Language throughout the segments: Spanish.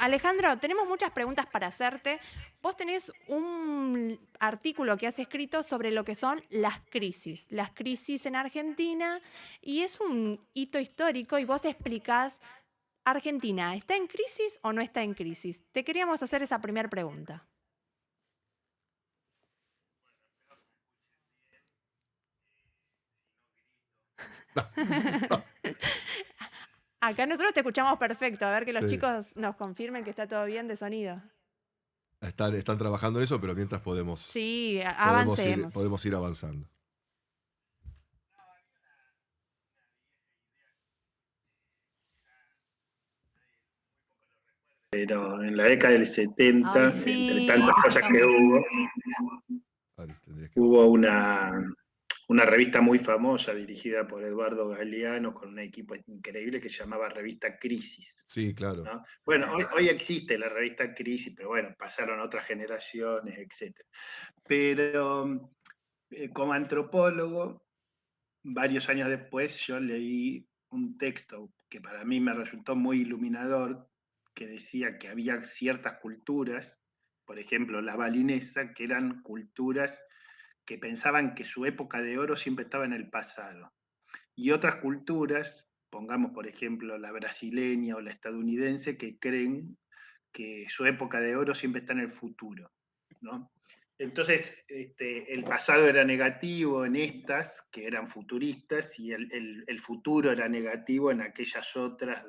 Alejandro, tenemos muchas preguntas para hacerte. Vos tenés un artículo que has escrito sobre lo que son las crisis en Argentina, y es un hito histórico y vos explicás, ¿Argentina está en crisis o no está en crisis? Te queríamos hacer esa primera pregunta. Acá nosotros te escuchamos perfecto, a ver que los Sí, chicos nos confirmen que está todo bien de sonido. están trabajando en eso, pero mientras Sí, podemos ir, avancemos. podemos ir avanzando. Pero en la década del Ay, 70, entre sí, tantas te cosas que escuchamos. Ari, tendrías que hubo bajar. una revista muy famosa dirigida por Eduardo Galeano con un equipo increíble que se llamaba Revista Crisis, Sí, claro. ¿no? Bueno, hoy existe la revista Crisis, pero bueno, pasaron otras generaciones, etc. Pero como antropólogo, varios años después yo leí un texto que para mí me resultó muy iluminador, que decía que había ciertas culturas, por ejemplo la balinesa, que eran culturas que pensaban que su época de oro siempre estaba en el pasado. Y otras culturas, pongamos por ejemplo la brasileña o la estadounidense, que creen que su época de oro siempre está en el futuro, ¿no? Entonces, el pasado era negativo en estas, que eran futuristas, y el futuro era negativo en aquellas otras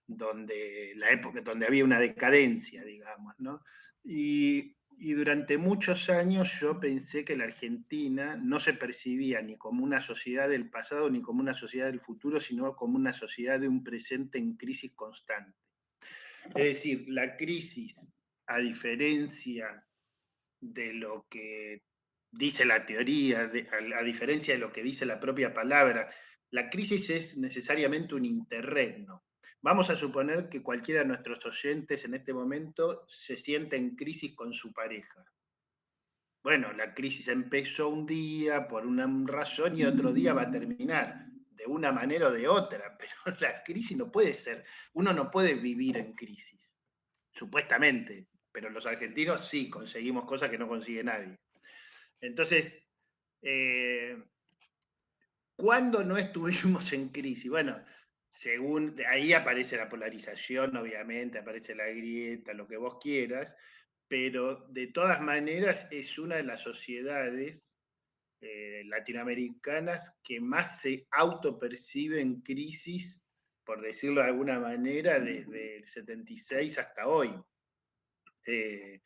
donde la época, donde había una decadencia, digamos, ¿no? Y durante muchos años yo pensé que la Argentina no se percibía ni como una sociedad del pasado ni como una sociedad del futuro, sino como una sociedad de un presente en crisis constante. Es decir, la crisis, a diferencia de lo que dice la teoría, a diferencia de lo que dice la propia palabra, la crisis es necesariamente un interregno. Vamos a suponer que cualquiera de nuestros oyentes en este momento se siente en crisis con su pareja. Bueno, la crisis empezó un día por una razón y otro día va a terminar, de una manera o de otra, pero la crisis no puede ser, uno no puede vivir en crisis, supuestamente, pero los argentinos sí conseguimos cosas que no consigue nadie. Entonces, eh, ¿cuándo no estuvimos en crisis? Bueno, según ahí aparece la polarización, obviamente, aparece la grieta, lo que vos quieras, pero de todas maneras es una de las sociedades latinoamericanas que más se autopercibe en crisis, por decirlo de alguna manera, desde el 76 hasta hoy. Eh,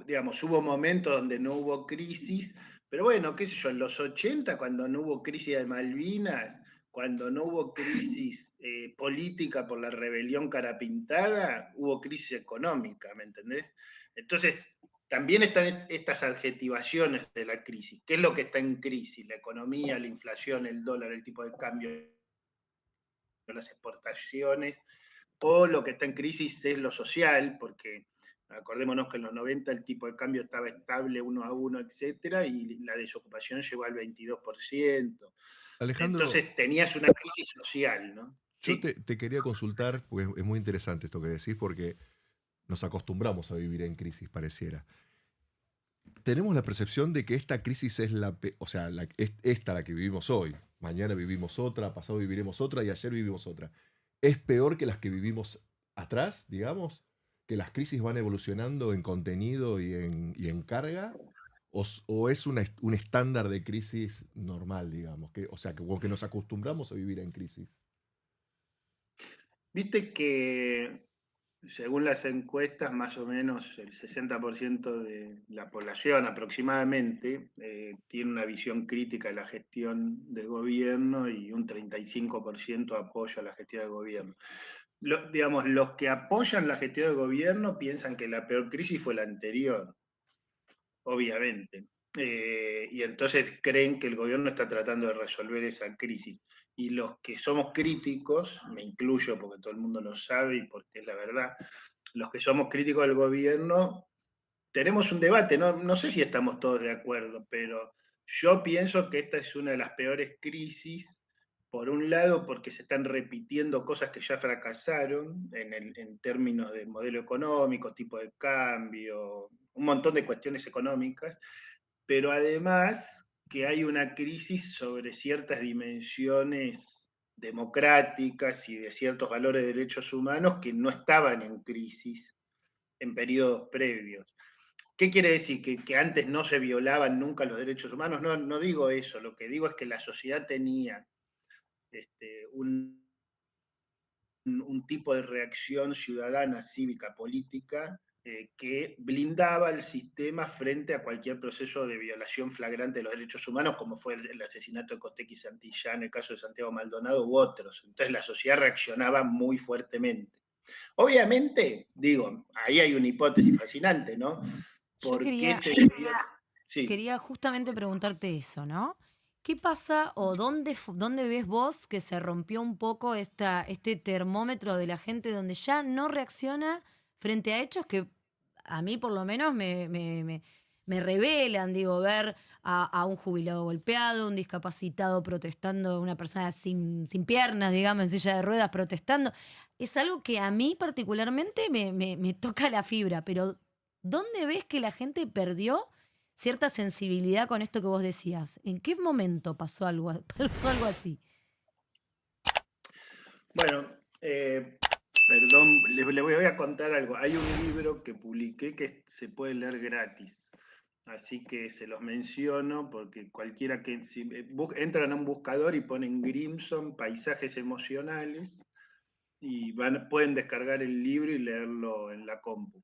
digamos, hubo momentos donde no hubo crisis, pero bueno, qué sé yo, en los 80, cuando no hubo crisis de Malvinas, cuando no hubo crisis política por la rebelión carapintada, hubo crisis económica, ¿me entendés? Entonces, también están estas adjetivaciones de la crisis. ¿Qué es lo que está en crisis? La economía, la inflación, el dólar, el tipo de cambio, las exportaciones, o lo que está en crisis es lo social, porque acordémonos que en los 90 el tipo de cambio estaba estable 1 a 1, etcétera, y la desocupación llegó al 22%. Alejandro, Entonces tenías una crisis social, ¿no? yo Sí. te quería consultar, porque es muy interesante esto que decís, porque nos acostumbramos a vivir en crisis, pareciera. Tenemos la percepción de que esta crisis es o sea, es esta la que vivimos hoy. Mañana vivimos otra, pasado viviremos otra y ayer vivimos otra. ¿Es peor que las que vivimos atrás, digamos? ¿Que las crisis van evolucionando en contenido y en carga? ¿O es un estándar de crisis normal, digamos? O sea, como que nos acostumbramos a vivir en crisis. Viste que según las encuestas, más o menos el 60% de la población aproximadamente tiene una visión crítica de la gestión del gobierno y un 35% apoya la gestión del gobierno. Digamos, los que apoyan la gestión del gobierno piensan que la peor crisis fue la anterior, obviamente. Y entonces creen que el gobierno está tratando de resolver esa crisis. Y los que somos críticos, me incluyo porque todo el mundo lo sabe y porque es la verdad, los que somos críticos del gobierno, tenemos un debate, no sé si estamos todos de acuerdo, pero yo pienso que esta es una de las peores crisis Por un lado, porque se están repitiendo cosas que ya fracasaron en términos de modelo económico, tipo de cambio, un montón de cuestiones económicas, pero además que hay una crisis sobre ciertas dimensiones democráticas y de ciertos valores de derechos humanos que no estaban en crisis en periodos previos. ¿Qué quiere decir? ¿Que antes no se violaban nunca los derechos humanos? No, no digo eso, lo que digo es que la sociedad tenía un tipo de reacción ciudadana, cívica, política, que blindaba el sistema frente a cualquier proceso de violación flagrante de los derechos humanos, como fue el asesinato de Cotec y Santillán, el caso de Santiago Maldonado u otros. Entonces la sociedad reaccionaba muy fuertemente. Obviamente, digo, ahí hay una hipótesis fascinante, ¿no? Yo ¿Por qué quería, este gobierno? Sí. quería justamente preguntarte eso, ¿no? ¿Qué pasa o dónde ves vos que se rompió un poco este termómetro de la gente donde ya no reacciona frente a hechos que a mí por lo menos me revelan, digo, ver a un jubilado golpeado, un discapacitado protestando, una persona sin piernas, digamos, en silla de ruedas protestando? Es algo que a mí particularmente me toca la fibra, pero ¿dónde ves que la gente perdió cierta sensibilidad con esto que vos decías? ¿En qué momento pasó algo así? Bueno, perdón, le voy a contar algo. Hay un libro que publiqué que se puede leer gratis, así que se los menciono porque cualquiera que entran a un buscador y ponen Grimson, paisajes emocionales, y pueden descargar el libro y leerlo en la compu.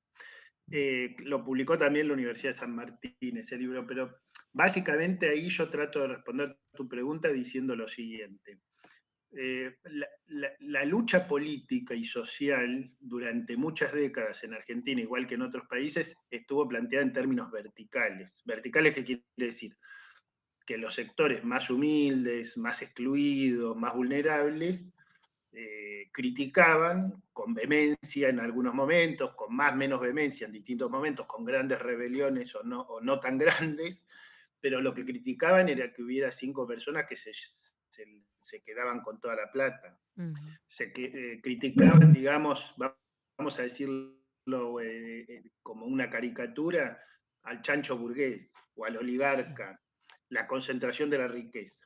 Lo publicó también la Universidad de San Martín, ese libro, pero básicamente ahí yo trato de responder tu pregunta diciendo lo siguiente. La lucha política y social durante muchas décadas en Argentina, igual que en otros países, estuvo planteada en términos verticales. ¿Verticales qué quiere decir? Que los sectores más humildes, más excluidos, más vulnerables, criticaban con vehemencia en algunos momentos, con más o menos vehemencia en distintos momentos, con grandes rebeliones o no tan grandes, pero lo que criticaban era que hubiera 5 personas que se quedaban con toda la plata. Ujú. Criticaban, digamos, vamos a decirlo como una caricatura, al chancho burgués o al oligarca, la concentración de la riqueza.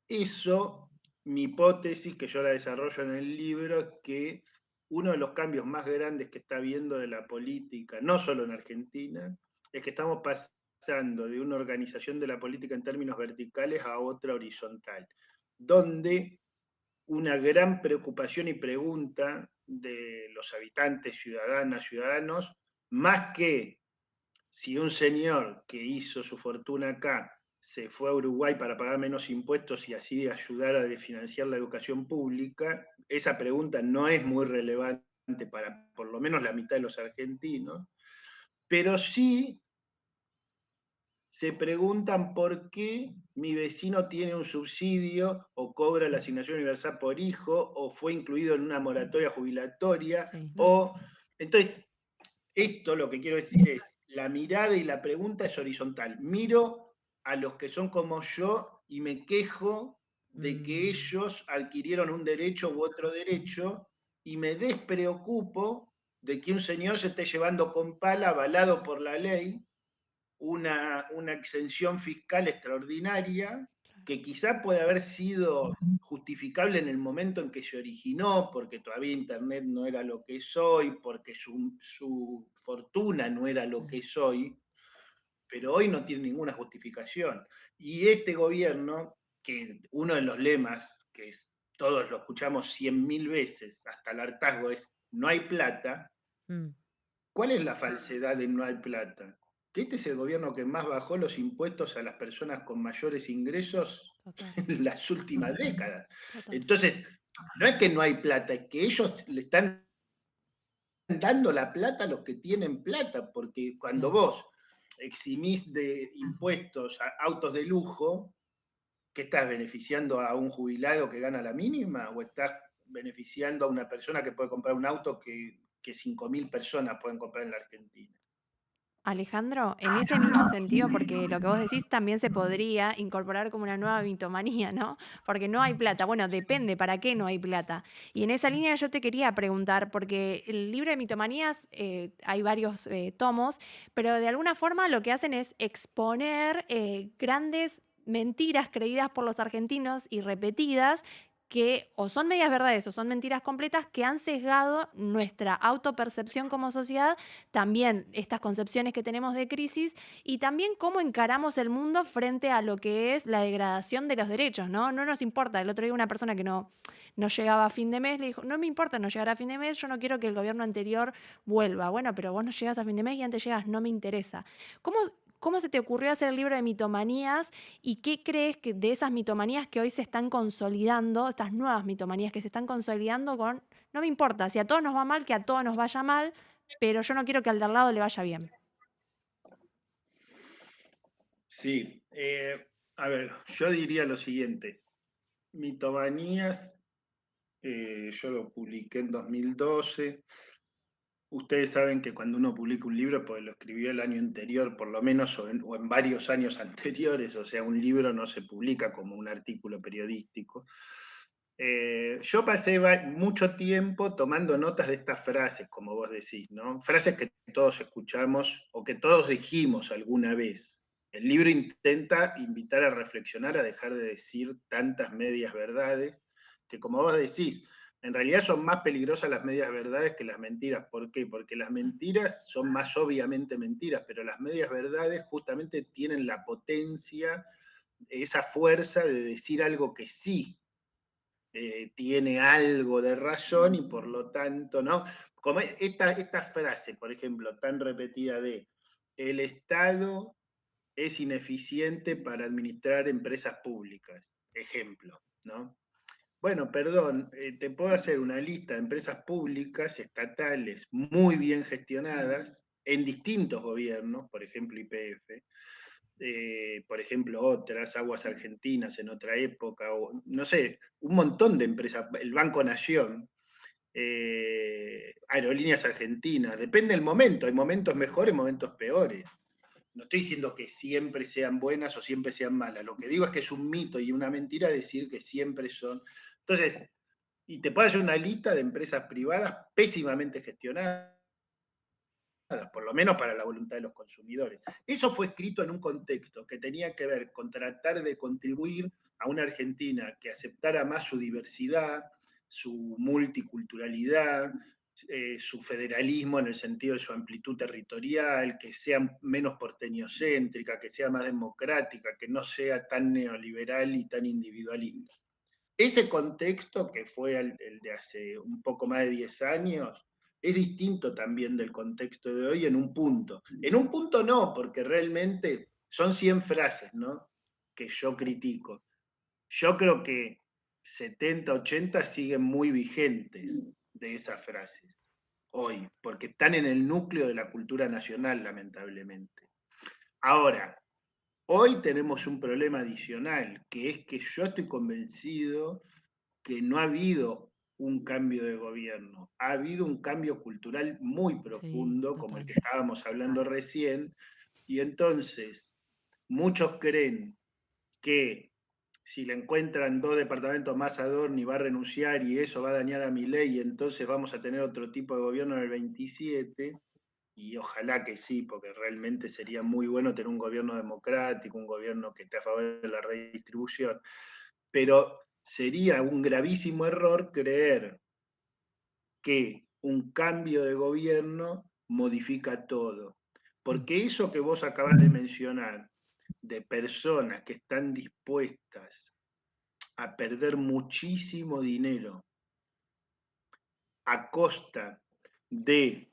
Eso, mi hipótesis, que yo la desarrollo en el libro, es que uno de los cambios más grandes que está habiendo de la política, no solo en Argentina, es que estamos pasando de una organización de la política en términos verticales a otra horizontal, donde una gran preocupación y pregunta de los habitantes, ciudadanas, ciudadanos, más que si un señor que hizo su fortuna acá se fue a Uruguay para pagar menos impuestos y así ayudar a financiar la educación pública, esa pregunta no es muy relevante para por lo menos la mitad de los argentinos, pero sí se preguntan por qué mi vecino tiene un subsidio o cobra la asignación universal por hijo o fue incluido en una moratoria jubilatoria Sí. o... Entonces, esto lo que quiero decir es, la mirada y la pregunta es horizontal. Miro a los que son como yo y me quejo de que Mm, ellos adquirieron un derecho u otro derecho y me despreocupo de que un señor se esté llevando con pala, avalado por la ley, una exención fiscal extraordinaria que quizá puede haber sido justificable en el momento en que se originó, porque todavía Internet no era lo que es hoy, porque su fortuna no era lo que es hoy, pero hoy no tiene ninguna justificación. Y este gobierno, que uno de los lemas, que todos lo escuchamos 100.000 veces, hasta el hartazgo, es no hay plata. mm, ¿Cuál es la falsedad de no hay plata? Que este es el gobierno que más bajó los impuestos a las personas con mayores ingresos Total, en las últimas décadas. total. Entonces, no es que no hay plata, es que ellos le están dando la plata a los que tienen plata, porque cuando claro. vos eximís de impuestos a autos de lujo, ¿qué estás beneficiando a un jubilado que gana la mínima? ¿O estás beneficiando a una persona que puede comprar un auto que 5.000 personas pueden comprar en la Argentina? Alejandro, en ese mismo sentido, porque lo que vos decís también se podría incorporar como una nueva mitomanía, ¿no? Porque no hay plata. Bueno, depende, ¿para qué no hay plata? Y en esa línea yo te quería preguntar, porque el libro de mitomanías hay varios tomos, pero de alguna forma lo que hacen es exponer grandes mentiras creídas por los argentinos y repetidas que o son medias verdades o son mentiras completas que han sesgado nuestra autopercepción como sociedad, también estas concepciones que tenemos de crisis y también cómo encaramos el mundo frente a lo que es la degradación de los derechos, ¿no? No nos importa. El otro día una persona que no llegaba a fin de mes le dijo, no me importa no llegar a fin de mes, yo no quiero que el gobierno anterior vuelva. Bueno, pero vos no llegas a fin de mes y antes llegas, no me interesa. ¿Cómo se te ocurrió hacer el libro de mitomanías y qué crees que de esas mitomanías que hoy se están consolidando, estas nuevas mitomanías que se están consolidando con, no me importa, si a todos nos va mal, que a todos nos vaya mal, pero yo no quiero que al de al lado le vaya bien? Sí, a ver, yo diría lo siguiente. Mitomanías, yo lo publiqué en 2012. Ustedes saben que cuando uno publica un libro, pues lo escribió el año anterior, por lo menos, o en varios años anteriores, o sea, un libro no se publica como un artículo periodístico. Yo pasé mucho tiempo tomando notas de estas frases, como vos decís, ¿no? Frases que todos escuchamos o que todos dijimos alguna vez. El libro intenta invitar a reflexionar, a dejar de decir tantas medias verdades, que como vos decís, en realidad son más peligrosas las medias verdades que las mentiras. ¿Por qué? Porque las mentiras son más obviamente mentiras, pero las medias verdades justamente tienen la potencia, esa fuerza de decir algo que sí tiene algo de razón y por lo tanto, ¿no? Como esta frase, por ejemplo, tan repetida de el Estado es ineficiente para administrar empresas públicas, ejemplo, ¿no? Bueno, perdón, te puedo hacer una lista de empresas públicas, estatales, muy bien gestionadas, en distintos gobiernos, por ejemplo YPF, por ejemplo otras, Aguas Argentinas en otra época, o no sé, un montón de empresas, el Banco Nación, Aerolíneas Argentinas, depende del momento, hay momentos mejores, momentos peores. No estoy diciendo que siempre sean buenas o siempre sean malas, lo que digo es que es un mito y una mentira decir que siempre son. Entonces, y te puedo hacer una lista de empresas privadas pésimamente gestionadas, por lo menos para la voluntad de los consumidores. Eso fue escrito en un contexto que tenía que ver con tratar de contribuir a una Argentina que aceptara más su diversidad, su multiculturalidad, su federalismo en el sentido de su amplitud territorial, que sea menos porteñocéntrica, que sea más democrática, que no sea tan neoliberal y tan individualista. Ese contexto, que fue el de hace un poco más de 10 años, es distinto también del contexto de hoy en un punto. En un punto no, porque realmente son 100 frases, ¿no? Que yo critico. Yo creo que 70, 80 siguen muy vigentes de esas frases hoy, porque están en el núcleo de la cultura nacional, lamentablemente. Ahora, hoy tenemos un problema adicional, que es que yo estoy convencido que no ha habido un cambio de gobierno, ha habido un cambio cultural muy Sí, profundo, como el total. que estábamos hablando recién, y entonces muchos creen que si le encuentran 2 departamentos más a Dorni va a renunciar y eso va a dañar a Milei y entonces vamos a tener otro tipo de gobierno en el 27, y ojalá que sí, porque realmente sería muy bueno tener un gobierno democrático, un gobierno que esté a favor de la redistribución, pero sería un gravísimo error creer que un cambio de gobierno modifica todo. Mm. Porque eso que vos acabas de mencionar, de personas que están dispuestas a perder muchísimo dinero a costa de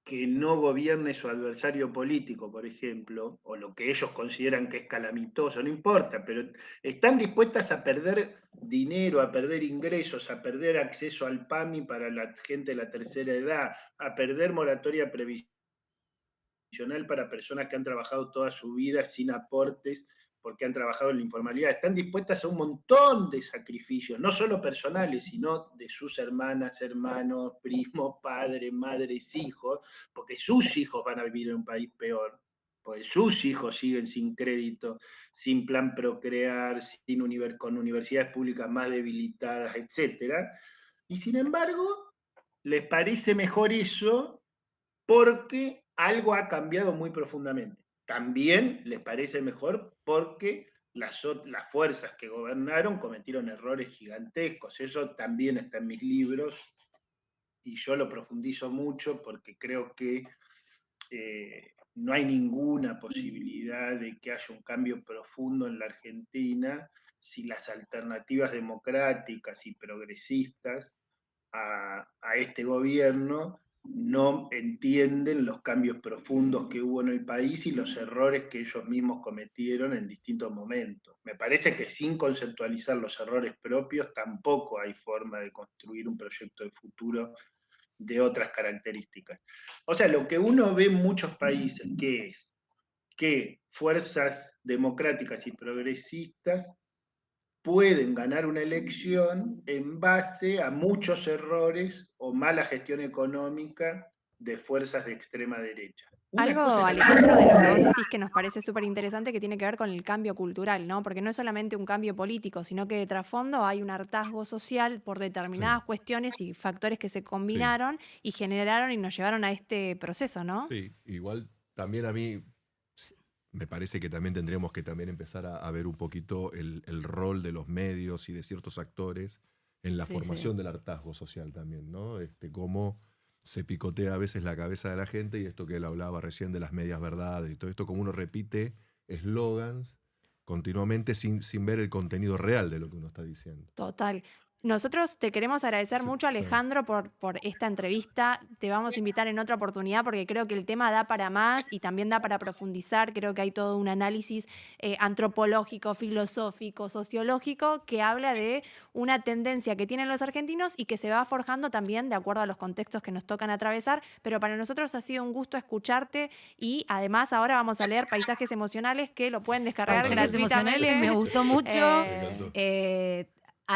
que no gobierne su adversario político, por ejemplo, o lo que ellos consideran que es calamitoso, no importa, pero están dispuestas a perder dinero, a perder ingresos, a perder acceso al PAMI para la gente de la tercera edad, a perder moratoria previsional para personas que han trabajado toda su vida sin aportes porque han trabajado en la informalidad, están dispuestas a un montón de sacrificios, no solo personales, sino de sus hermanas, hermanos, primos, padres, madres, hijos, porque sus hijos van a vivir en un país peor, porque sus hijos siguen sin crédito, sin plan Procrear, con universidades públicas más debilitadas, etc. Y sin embargo, les parece mejor eso porque algo ha cambiado muy profundamente. También les parece mejor porque las fuerzas que gobernaron cometieron errores gigantescos. Eso también está en mis libros y yo lo profundizo mucho porque creo que no hay ninguna posibilidad de que haya un cambio profundo en la Argentina si las alternativas democráticas y progresistas a este gobierno no entienden los cambios profundos que hubo en el país y los errores que ellos mismos cometieron en distintos momentos. Me parece que sin conceptualizar los errores propios tampoco hay forma de construir un proyecto de futuro de otras características. O sea, lo que uno ve en muchos países, que es que fuerzas democráticas y progresistas pueden ganar una elección en base a muchos errores o mala gestión económica de fuerzas de extrema derecha. Algo, Alejandro, de lo que vos decís que nos parece súper interesante que tiene que ver con el cambio cultural, ¿no? Porque no es solamente un cambio político, sino que de trasfondo hay un hartazgo social por determinadas cuestiones y factores que se combinaron y generaron y nos llevaron a este proceso, ¿no? Sí, igual también a mí me parece que también tendríamos que también empezar a ver un poquito el rol de los medios y de ciertos actores en la formación del hartazgo social también, ¿no? Cómo se picotea a veces la cabeza de la gente y esto que él hablaba recién de las medias verdades y todo esto, como uno repite eslogans continuamente sin ver el contenido real de lo que uno está diciendo. Total. Nosotros te queremos agradecer mucho, Alejandro, por esta entrevista. Te vamos a invitar en otra oportunidad porque creo que el tema da para más y también da para profundizar. Creo que hay todo un análisis antropológico, filosófico, sociológico que habla de una tendencia que tienen los argentinos y que se va forjando también de acuerdo a los contextos que nos tocan atravesar. Pero para nosotros ha sido un gusto escucharte y además ahora vamos a leer Paisajes Emocionales que lo pueden descargar Paisajes gratuitamente. Emocionales, me gustó mucho. Me encantó.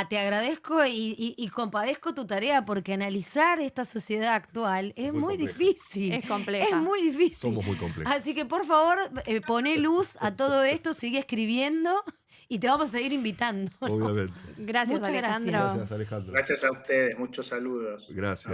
Te agradezco y compadezco tu tarea porque analizar esta sociedad actual es muy difícil. Es compleja. Es muy difícil. Somos muy complejos. Así que por favor, poné luz a todo esto, sigue escribiendo y te vamos a seguir invitando. Obviamente. Gracias, Muchas Alejandro. gracias. Gracias, Alejandro. Gracias a ustedes, muchos saludos. Gracias.